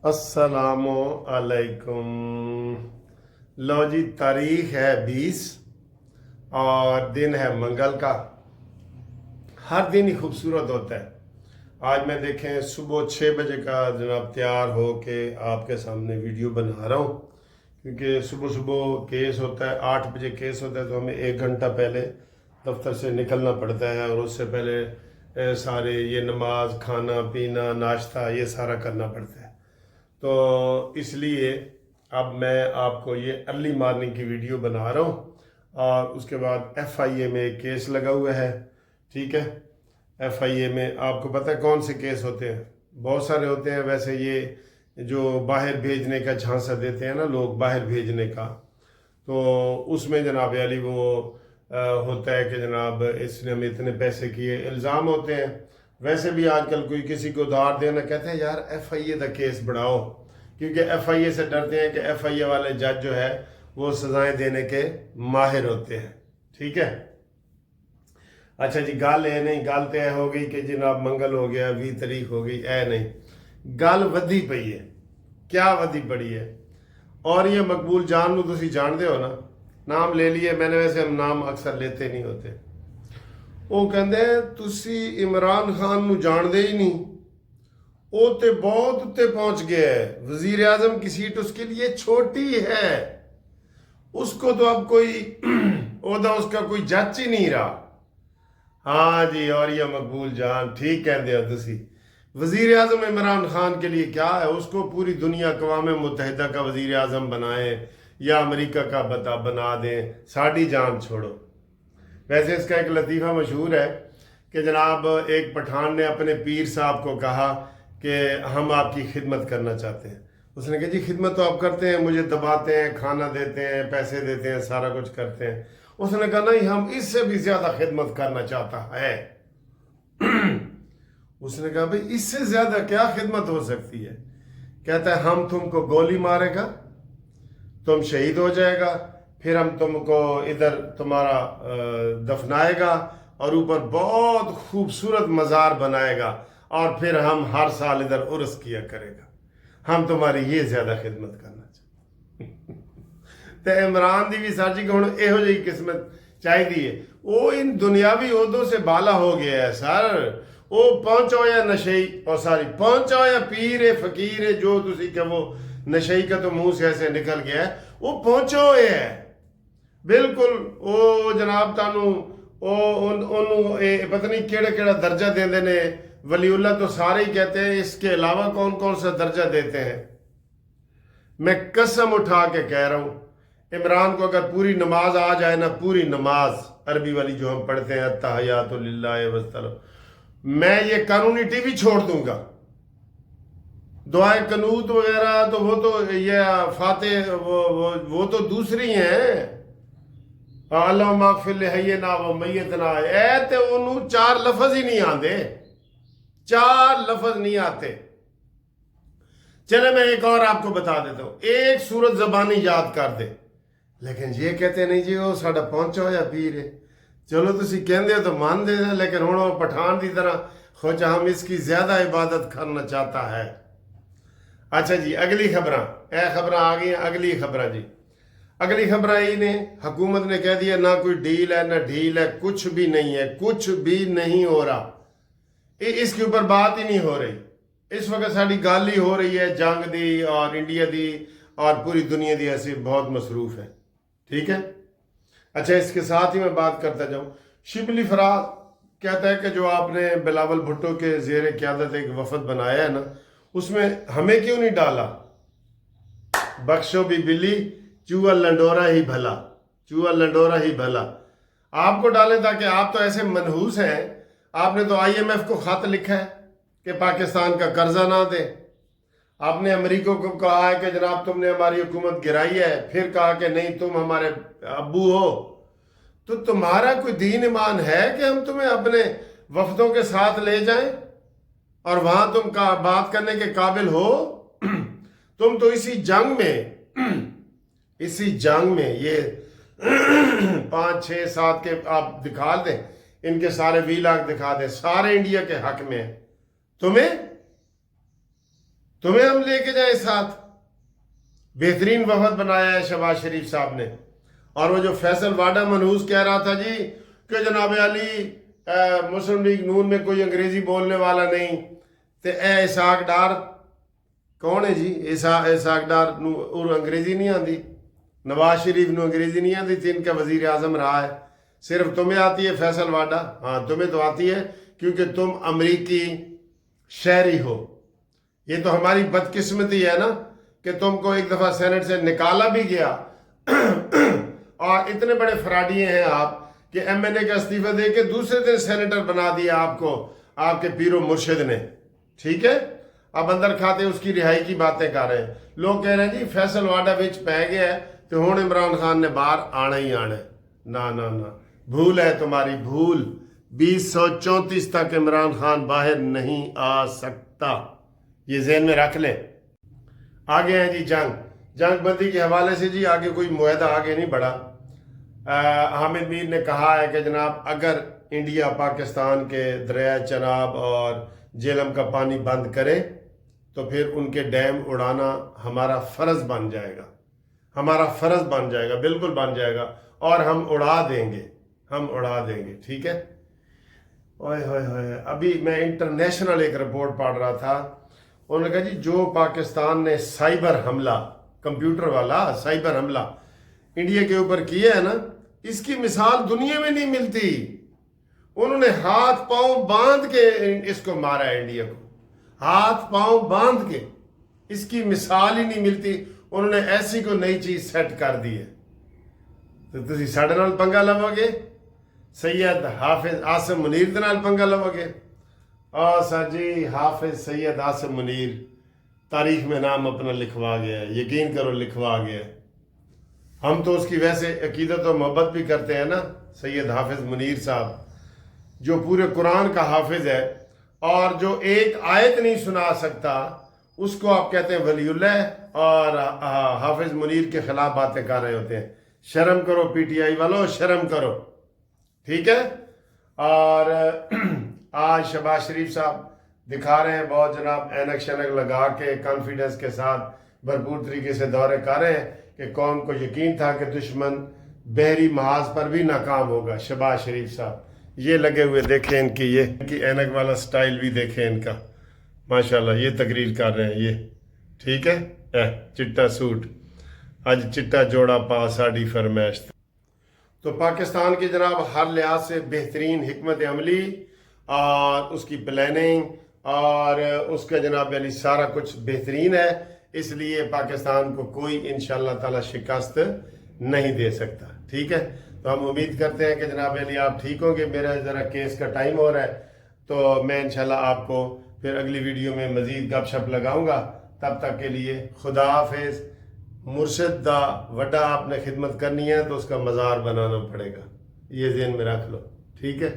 अस्सलाम अलैकुम। लो जी, तारीख है 20 और दिन है मंगल का। हर दिन ही खूबसूरत होता है। आज मैं देखें सुबह 6 बजे का जनाब तैयार हो के आपके सामने वीडियो बना रहा हूँ, क्योंकि सुबह सुबह केस होता है, 8 बजे केस होता है, तो हमें 1 घंटा पहले दफ्तर से निकलना पड़ता है और उससे पहले सारे ये नमाज, खाना पीना, नाश्ता, ये सारा करना पड़ता है। तो इसलिए अब मैं आपको ये अर्ली मॉर्निंग की वीडियो बना रहा हूँ। और उसके बाद FIA में एक केस लगा हुआ है, ठीक है। FIA में आपको पता है कौन से केस होते हैं? बहुत सारे होते हैं। वैसे ये जो बाहर भेजने का झांसा देते हैं ना लोग, बाहर भेजने का, तो उसमें जनाब अली वो होता है कि जनाब इसने हमें इतने पैसे किए, इल्ज़ाम होते हैं। वैसे भी आजकल कोई किसी को उधार देना, कहते हैं यार FIA का केस बढ़ाओ, क्योंकि FIA से डरते हैं कि FIA वाले जज जो है वो सजाएं देने के माहिर होते हैं, ठीक है। अच्छा जी, गल है नहीं, गल तो हो गई कि जनाब मंगल हो गया, 20 तारीख हो गई, नहीं, गल वधी पई है। क्या वधी पड़ी है? और ये मकबूल जान नूं तुसीं जानदे हो ना, नाम ले लिए मैंने, वैसे हम नाम अक्सर लेते नहीं होते। वो कहंदे तुसी इमरान खान नूं जानदे ही नहीं, वो तो बहुत उत्ते पहुंच गया है, वजीर आजम की सीट उसके लिए छोटी है, उसको तो अब कोई ओहदा उसका कोई जज ही नहीं रहा। हाँ जी, और ये मकबूल जान ठीक कहते हो तुसी। वजीर आजम इमरान खान के लिए क्या है? उसको पूरी दुनिया अक़वाम मुत्तहिदा का वजीर आजम बनाए या अमेरिका का बना दें, साड़ी जान छोड़ो। वैसे इसका एक लतीफ़ा मशहूर है कि जनाब एक पठान ने अपने पीर साहब को कहा कि हम आपकी खिदमत करना चाहते हैं। उसने कहा जी खिदमत तो आप करते हैं, मुझे दबाते हैं, खाना देते हैं, पैसे देते हैं, सारा कुछ करते हैं। उसने कहा नहीं, हम इससे भी ज़्यादा खिदमत करना चाहता है। उसने कहा भाई इससे ज़्यादा क्या खिदमत हो सकती है? कहता है हम तुमको गोली मारेगा, तुम शहीद हो जाएगा, फिर हम तुमको इधर तुम्हारा दफनाएगा और ऊपर बहुत खूबसूरत मज़ार बनाएगा और फिर हम हर साल इधर उर्स किया करेगा। हम तुम्हारी ये ज़्यादा खिदमत करना चाहते। तो इमरान दी भी साची को हुण इहो जी किस्मत चाहिए है। वो इन दुनियावी ओहदों से बाला हो गया है सर। वो पहुंचा होया नशई, और सारी पहुंचा होया पीर है, फकीर है, जो तुसी कहो नशई का तो मुंह से ऐसे निकल गया है, वो पहुंचे हुए है बिल्कुल। वो जनाब तानू पता नहीं केड़ा केड़ा दर्जा देंदे ने, वलीउल्लाह तो सारे ही कहते हैं, इसके अलावा कौन कौन सा दर्जा देते हैं। मैं कसम उठा के कह रहा हूं, इमरान को अगर पूरी नमाज आ जाए ना, पूरी नमाज अरबी वाली जो हम पढ़ते हैं, अत्तहियातु लिल्लाहि वस्सलाम, मैं ये कानूनी टीवी छोड़ दूंगा। दुआए कनूत वगैरह तो वो तो ये फाते वो तो दूसरी हैं। अल्लाह मागफिर हय्यना व मय्यतना, ए ते ओनू 4 लफ्ज ही नहीं आते, 4 लफ्ज नहीं आते। चले मैं एक और आपको बता देता हूँ, एक सूरत ज़बानी याद कर दे, लेकिन ये कहते नहीं जी वो साडा पहुंचा होया पीर है। चलो तुसी कहंदे हो तो मान दे, लेकिन हुण वो पठान की तरह खोचा हम इसकी ज्यादा इबादत करना चाहता है। अच्छा जी, अगली खबर आ गई। अगली खबर जी, अगली खबर यही ने, हुकूमत ने कह दिया ना कोई डील है ना ढील है, कुछ भी नहीं है, कुछ भी नहीं हो रहा। इसके ऊपर बात ही नहीं हो रही। इस वक्त साड़ी गल ही हो रही है जंग दी और इंडिया दी और पूरी दुनिया दी, ऐसी बहुत मसरूफ है, ठीक है। अच्छा, इसके साथ ही मैं बात करता जाऊं, शिबली फराज कहता है कि जो आपने बिलावल भुट्टो के ज़ेर क़यादत एक वफद बनाया है ना, उसमें हमें क्यों नहीं डाला? बख्शो भी बिल्ली, चूहा लंडोरा ही भला, चूहा लंडोरा ही भला। आपको डाले ताकि आप तो ऐसे मनहूस हैं। आपने तो IMF को खत लिखा है कि पाकिस्तान का कर्जा ना दे। आपने अमेरिका को कहा है कि जनाब तुमने हमारी हुकूमत गिराई है, फिर कहा कि नहीं तुम हमारे अब्बू हो। तो तुम्हारा कोई दीन ईमान है कि हम तुम्हें अपने वफदों के साथ ले जाएं और वहां तुम का बात करने के काबिल हो? तुम तो इसी जंग में ये 5, 6, 7 के आप दिखा दें, इनके सारे वीलाग दिखा दें, सारे इंडिया के हक में तुम्हें तुम्हें हम लेके जाए साथ। बेहतरीन वफद बनाया है शहबाज शरीफ साहब ने। और वो जो फैसल वाडा मनहूस कह रहा था जी कि जनाब अली मुस्लिम लीग नून में कोई अंग्रेजी बोलने वाला नहीं, तो ए इसाक डार कौन है जी? इसाक डार नू और अंग्रेजी नहीं आती, नवाज शरीफ नू अंग्रेजी नहीं आती, तो इनका वजीर आजम रहा है। सिर्फ तुम्हें आती है फैसल वाडा? हाँ, तुम्हें तो आती है क्योंकि तुम अमरीकी शहरी हो। ये तो हमारी बदकिस्मती है ना कि तुमको एक दफ़ा सेनेट से निकाला भी गया और इतने बड़े फ्राडिये हैं आप कि एमएनए का इस्तीफा दे के दूसरे दिन सेनेटर बना दिया आपको आपके पीरो मुर्शिद ने। ठीक है, अब अंदर खाते उसकी रिहाई की बातें कर रहे हैं। लोग कह रहे हैं जी फैसल वाडा विच पै गया है तो हुण इमरान खान ने बाहर आना ही आना है। ना ना ना, भूल है तुम्हारी, भूल। 2034 तक इमरान खान बाहर नहीं आ सकता, ये ज़हन में रख लें। आगे हैं जी जंग बंदी के हवाले से जी आगे कोई मुआहदा आगे नहीं बढ़ा। हामिद मीर ने कहा है कि जनाब अगर इंडिया पाकिस्तान के दरिया चनाब और झेलम का पानी बंद करे तो फिर उनके डैम उड़ाना हमारा फ़र्ज़ बन जाएगा, हमारा फ़र्ज़ बन जाएगा, बिल्कुल बन जाएगा, और हम उड़ा देंगे। ठीक है। ओए होए होए, अभी मैं इंटरनेशनल एक रिपोर्ट पढ़ रहा था। उन्होंने कहा जी जो पाकिस्तान ने साइबर हमला, कंप्यूटर वाला साइबर हमला इंडिया के ऊपर किया है ना, इसकी मिसाल दुनिया में नहीं मिलती। उन्होंने हाथ पांव बांध के इसको मारा है, इंडिया को हाथ पांव बांध के, इसकी मिसाल ही नहीं मिलती। उन्होंने ऐसी को नई चीज सेट कर दी है। तो तुसी साडे नाल पंगा लवोगे, सैयद हाफिज आसिम मुनीर दे नाल पंगा लवोगे। सर जी हाफिज सैयद आसिम मुनीर तारीख में नाम अपना लिखवा गया है, यकीन करो लिखवा गया है। हम तो उसकी वैसे अकीदत और मोहब्बत भी करते हैं ना, सैयद हाफिज मुनीर साहब जो पूरे कुरान का हाफिज है और जो एक आयत नहीं सुना सकता उसको आप कहते हैं वलीउल्लाह, और हाफिज मुनीर के खिलाफ बातें कर रहे होते हैं। शर्म करो पीटीआई वालों, शर्म करो। ठीक है। और आज शहबाज शरीफ साहब दिखा रहे हैं बहुत जनाब ऐनक शनक लगा के कॉन्फिडेंस के साथ भरपूर तरीके से दौरे कर रहे हैं कि कौम को यकीन था कि दुश्मन बहरी महाज पर भी नाकाम होगा। शहबाज शरीफ साहब ये लगे हुए देखें, इनकी ऐनक वाला स्टाइल भी देखें इनका, माशाल्लाह ये तकरीर कर रहे हैं ये। ठीक है, चिट्टा सूट आज चिट्टा जोड़ा पा साड़ी फरमैश। तो पाकिस्तान की जनाब हर लिहाज से बेहतरीन हिकमत अमली और उसकी प्लानिंग और उसका जनाब यानी सारा कुछ बेहतरीन है, इसलिए पाकिस्तान को कोई इंशाअल्लाह ताला शिकस्त नहीं दे सकता। ठीक है, तो हम उम्मीद करते हैं कि जनाब अली आप ठीक होंगे। मेरा ज़रा केस का टाइम हो रहा है तो मैं इंशाल्लाह आपको फिर अगली वीडियो में मज़ीद गपशप लगाऊंगा। तब तक के लिए खुदा हाफिज़। मुर्शिद दा वड्डा आपने खिदमत करनी है तो उसका मज़ार बनाना पड़ेगा, ये ज़हन में रख लो। ठीक है।